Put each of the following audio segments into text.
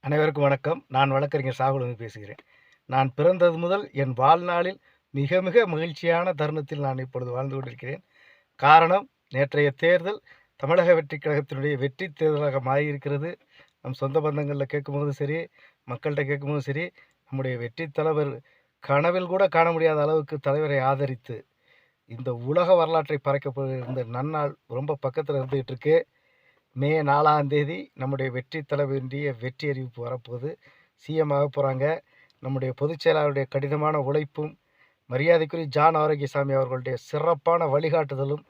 அனைவருக்கும் வணக்கம். நான் வழக்கறிஞர் சாகுல் பேசுகிறேன். நான் பிறந்தது முதல் என் வாழ்நாளில் மிக மிக மகிழ்ச்சியான தருணத்தில் நான் இப்பொழுது வாழ்ந்து கொண்டிருக்கிறேன். காரணம், நேற்றைய தேர்தல் தமிழக வெற்றிக் கழகத்தினுடைய வெற்றி தேர்தலாக மாறியிருக்கிறது. நம் சொந்த பந்தங்களில் கேட்கும்போதும் சரி, மக்கள்கிட்ட கேட்கும்போதும் சரி, நம்முடைய வெற்றி தலைவர் கனவில் கூட காண முடியாத அளவுக்கு தலைவரை ஆதரித்து இந்த உலக வரலாற்றை பறைக்க இந்த நன்னாள் ரொம்ப பக்கத்தில் இருந்துகிட்டு இருக்கு. மே 4ஆம் தேதி நம்முடைய வெற்றி தலைவருடைய வெற்றி அறிவிப்பு வரப்போகுது. சிஎம் ஆக போகிறாங்க. நம்முடைய பொதுச் செயலாளருடைய கடினமான உழைப்பும், மரியாதைக்குரிய ஜான் ஆரோக்கியசாமி அவர்களுடைய சிறப்பான வழிகாட்டுதலும்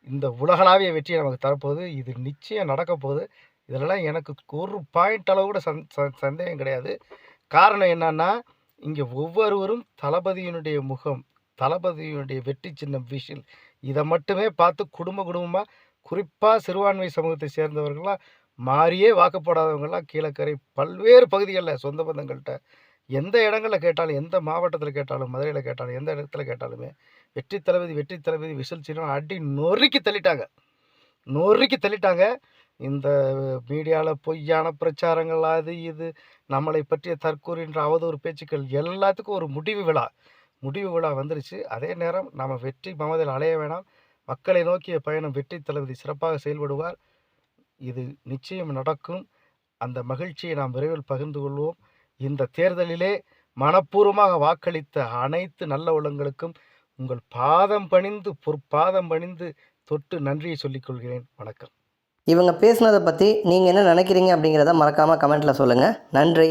இந்த உலகளாவிய வெற்றியை நமக்கு தரப்போகுது. இது நிச்சயம் நடக்க போகுது. இதிலெல்லாம் எனக்கு ஒரு பாயிண்ட் அளவு கூட சந்தேகம் கிடையாது. காரணம் என்னன்னா, இங்கே ஒவ்வொருவரும் தளபதியினுடைய முகம், தளபதியினுடைய வெற்றி சின்னம் விஷன் இதை மட்டுமே பார்த்து குடும்பமாக, குறிப்பாக சிறுபான்மை சமூகத்தை சேர்ந்தவர்களாக மாறியே வாக்கப்படாதவங்களாம் கீழக்கரை பல்வேறு பகுதிகளில் சொந்த பந்தங்கள்கிட்ட எந்த இடங்களில் கேட்டாலும், எந்த மாவட்டத்தில் கேட்டாலும், மதுரையில் கேட்டாலும், எந்த இடத்துல கேட்டாலுமே வெற்றி தளபதி விசில் சின்னம் அடி நொறுக்கி தள்ளிட்டாங்க. இந்த மீடியாவில் பொய்யான பிரச்சாரங்கள், அது இது நம்மளை பற்றிய தற்கூறின்ற அவதூறு பேச்சுக்கள் எல்லாத்துக்கும் ஒரு முடிவு விழா வந்துருச்சு. அதே நேரம் நம்ம வெற்றி மமதில் அலைய வேணாம். மக்களை நோக்கிய பயணம் வெற்றி தளபதி சிறப்பாக செயல்படுவார். இது நிச்சயம் நடக்கும். அந்த மகிழ்ச்சியை நாம் விரைவில் பகிர்ந்து கொள்வோம். இந்த தேர்தலிலே மனப்பூர்வமாக வாக்களித்த அனைத்து நல்ல உள்ளங்களுக்கும் உங்கள் பொற்பாதம் பணிந்து தொட்டு நன்றியை சொல்லிக் கொள்கிறேன். வணக்கம். இவங்க பேசுனதை பற்றி நீங்கள் என்ன நினைக்கிறீங்க அப்படிங்கிறத மறக்காமல் கமெண்ட்டில் சொல்லுங்கள். நன்றி.